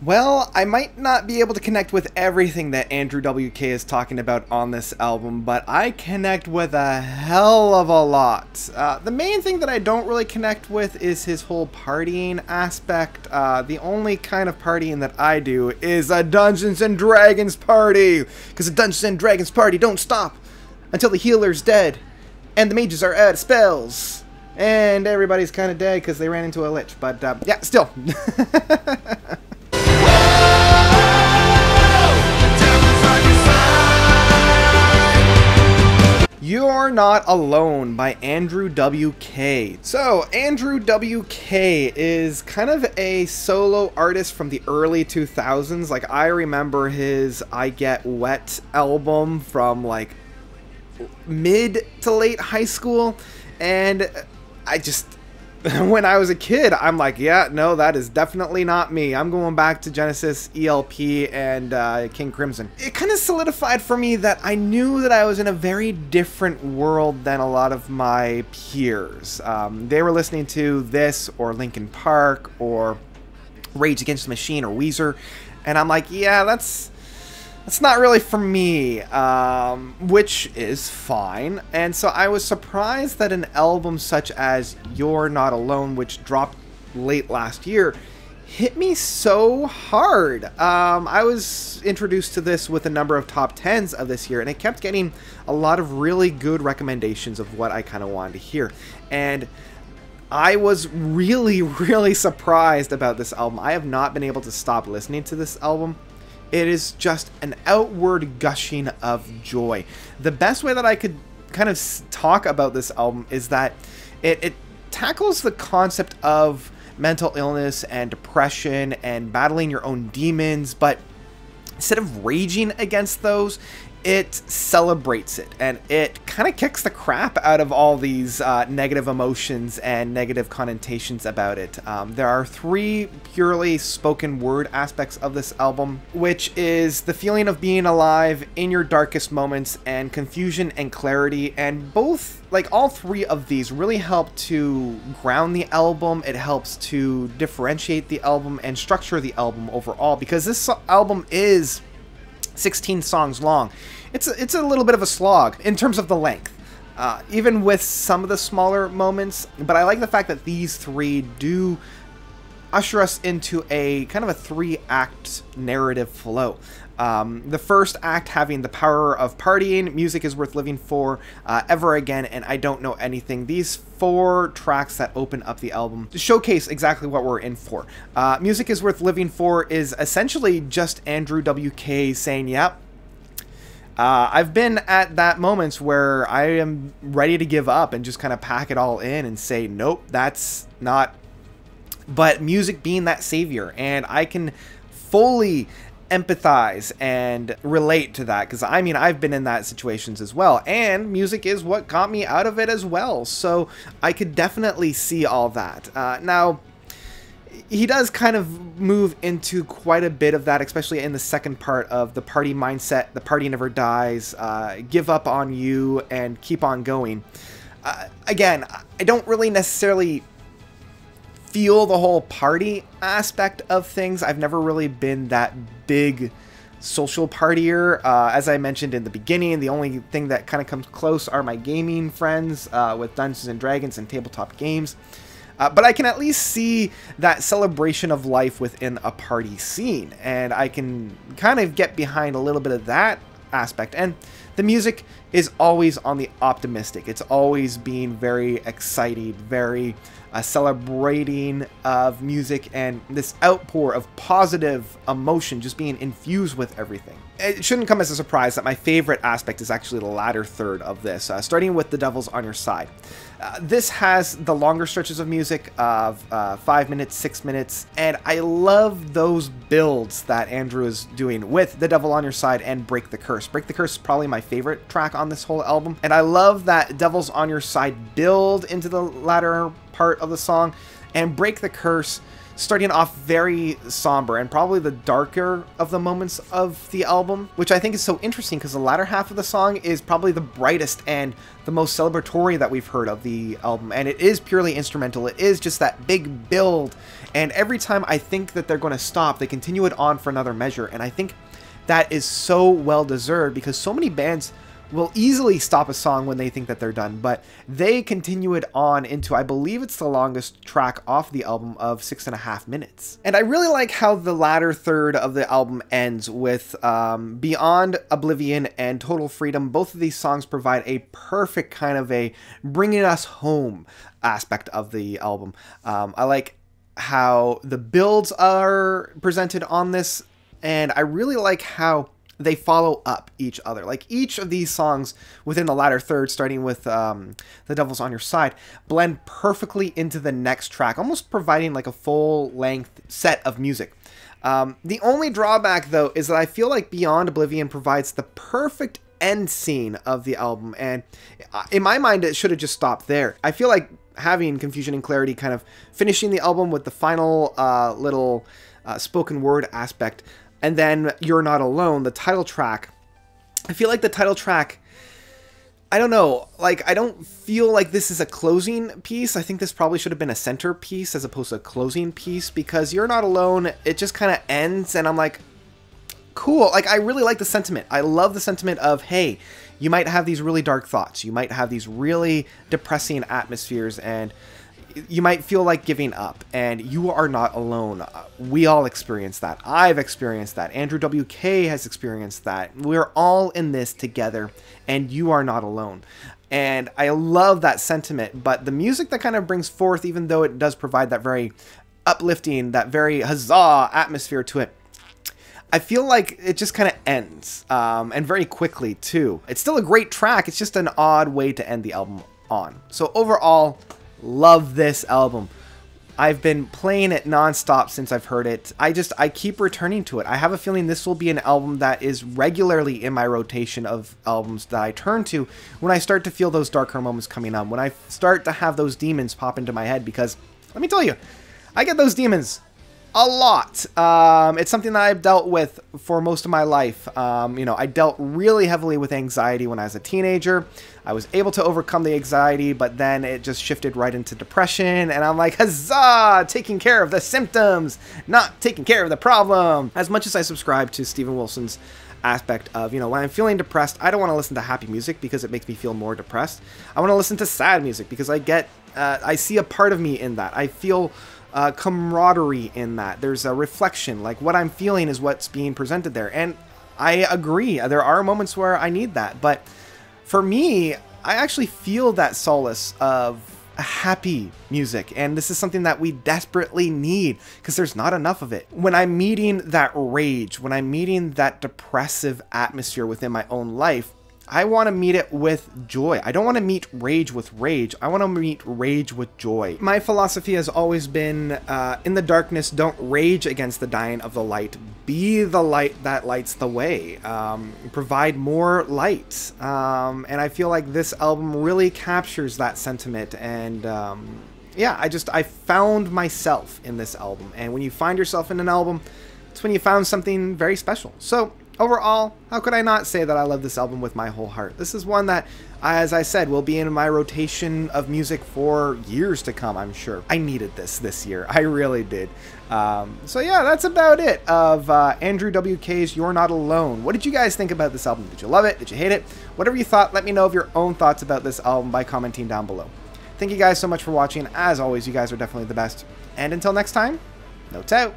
Well, I might not be able to connect with everything that Andrew WK is talking about on this album, but I connect with a hell of a lot. The main thing that I don't really connect with is his whole partying aspect. The only kind of partying that I do is a Dungeons and Dragons party, because a Dungeons and Dragons party don't stop until the healer's dead, and the mages are out of spells, and everybody's kind of dead because they ran into a lich, but yeah, still. You're Not Alone by Andrew WK. So, Andrew WK is kind of a solo artist from the early 2000s. Like, I remember his I Get Wet album from, like, mid to late high school. And I just... when I was a kid, I'm like, yeah, no, that is definitely not me. I'm going back to Genesis, ELP, and King Crimson. It kind of solidified for me that I knew that I was in a very different world than a lot of my peers. They were listening to this, or Linkin Park, or Rage Against the Machine, or Weezer, and I'm like, yeah, that's not really for me, which is fine. And so I was surprised that an album such as You're Not Alone, which dropped late last year, hit me so hard. I was introduced to this with a number of top 10s of this year, and it kept getting a lot of really good recommendations of what I kind of wanted to hear. And I was really, really surprised about this album. I have not been able to stop listening to this album. It is just an outward gushing of joy. The best way that I could kind of talk about this album is that it tackles the concept of mental illness and depression and battling your own demons, but instead of raging against those, it celebrates it, and it kind of kicks the crap out of all these negative emotions and negative connotations about it. There are three purely spoken word aspects of this album, which is the feeling of being alive in your darkest moments and confusion and clarity, and both, like all three of these, really help to ground the album. It helps to differentiate the album and structure the album overall, because this album is 16 songs long. It's a little bit of a slog in terms of the length, even with some of the smaller moments, but I like the fact that these three do usher us into a kind of a three-act narrative flow. The first act having The Power of Partying, Music is Worth Living For, Ever Again, and I Don't Know Anything. These four tracks that open up the album to showcase exactly what we're in for. Music is Worth Living For is essentially just Andrew WK saying, yep, I've been at that moments where I am ready to give up and just kind of pack it all in and say, nope, that's not... But music being that savior, and I can fully empathize and relate to that, because I mean, I've been in that situations as well, and music is what got me out of it as well, so I could definitely see all that. Now, he does kind of move into quite a bit of that, especially in the second part of the party mindset, the party never dies, give up on you, and keep on going. Again, I don't really necessarily feel the whole party aspect of things. I've never really been that big social partier. As I mentioned in the beginning, the only thing that kind of comes close are my gaming friends with Dungeons and Dragons and tabletop games. But I can at least see that celebration of life within a party scene, and I can kind of get behind a little bit of that aspect. And the music is always on the optimistic. It's always being very exciting, very celebrating of music, and this outpour of positive emotion just being infused with everything. It shouldn't come as a surprise that my favorite aspect is actually the latter third of this, starting with The Devil's on Your Side. This has the longer stretches of music of 5 minutes, 6 minutes, and I love those builds that Andrew is doing with The Devil on Your Side and Break the Curse. Break the Curse is probably my favorite track on this whole album, and I love that Devil's on Your Side build into the latter part of the song, and Break the Curse starting off very somber and probably the darker of the moments of the album, which I think is so interesting because the latter half of the song is probably the brightest and the most celebratory that we've heard of the album, and it is purely instrumental. It is just that big build, and every time I think that they're going to stop, they continue it on for another measure, and I think that is so well deserved because so many bands will easily stop a song when they think that they're done, but they continue it on into, I believe it's the longest track off the album of 6.5 minutes. And I really like how the latter third of the album ends with Beyond Oblivion and Total Freedom. Both of these songs provide a perfect kind of a bringing us home aspect of the album. I like how the builds are presented on this, and I really like how they follow up each other. Like each of these songs within the latter third, starting with The Devil's on Your Side, blend perfectly into the next track, almost providing like a full-length set of music. The only drawback, though, is that I feel like Beyond Oblivion provides the perfect end scene of the album, and in my mind, it should have just stopped there. I feel like having Confusion and Clarity kind of finishing the album with the final little spoken word aspect, and then You're Not Alone, the title track. I feel like the title track, I don't know, like, I don't feel like this is a closing piece. I think this probably should have been a center piece as opposed to a closing piece, because You're Not Alone, it just kind of ends, and I'm like, cool. Like, I really like the sentiment. I love the sentiment of, hey, you might have these really dark thoughts. You might have these really depressing atmospheres, and you might feel like giving up, and you are not alone. We all experience that. I've experienced that. Andrew WK has experienced that. We're all in this together, and you are not alone. And I love that sentiment, but the music that kind of brings forth, even though it does provide that very uplifting, that very huzzah atmosphere to it, I feel like it just kind of ends, and very quickly too. It's still a great track, it's just an odd way to end the album on. So overall, love this album. I've been playing it non-stop since I've heard it. I keep returning to it. I have a feeling this will be an album that is regularly in my rotation of albums that I turn to when I start to feel those darker moments coming on, when I start to have those demons pop into my head, because let me tell you, I get those demons a lot. It's something that I've dealt with for most of my life. You know, I dealt really heavily with anxiety when I was a teenager. I was able to overcome the anxiety, but then it just shifted right into depression, and I'm like, huzzah, taking care of the symptoms, not taking care of the problem. As much as I subscribe to Steven Wilson's aspect of, you know, when I'm feeling depressed, I don't want to listen to happy music because it makes me feel more depressed. I want to listen to sad music because I see a part of me in that. I feel camaraderie in that. There's a reflection, like what I'm feeling is what's being presented there, and I agree, there are moments where I need that, but for me, I actually feel that solace of happy music, and this is something that we desperately need because there's not enough of it. When I'm meeting that rage, when I'm meeting that depressive atmosphere within my own life, I want to meet it with joy. I don't want to meet rage with rage. I want to meet rage with joy. My philosophy has always been, in the darkness, don't rage against the dying of the light. Be the light that lights the way. Provide more light. And I feel like this album really captures that sentiment. And yeah, I found myself in this album. And when you find yourself in an album, it's when you found something very special. So overall, how could I not say that I love this album with my whole heart? This is one that, as I said, will be in my rotation of music for years to come, I'm sure. I needed this year. I really did. So yeah, that's about it of Andrew WK's You're Not Alone. What did you guys think about this album? Did you love it? Did you hate it? Whatever you thought, let me know of your own thoughts about this album by commenting down below. Thank you guys so much for watching. As always, you guys are definitely the best. And until next time, notes out.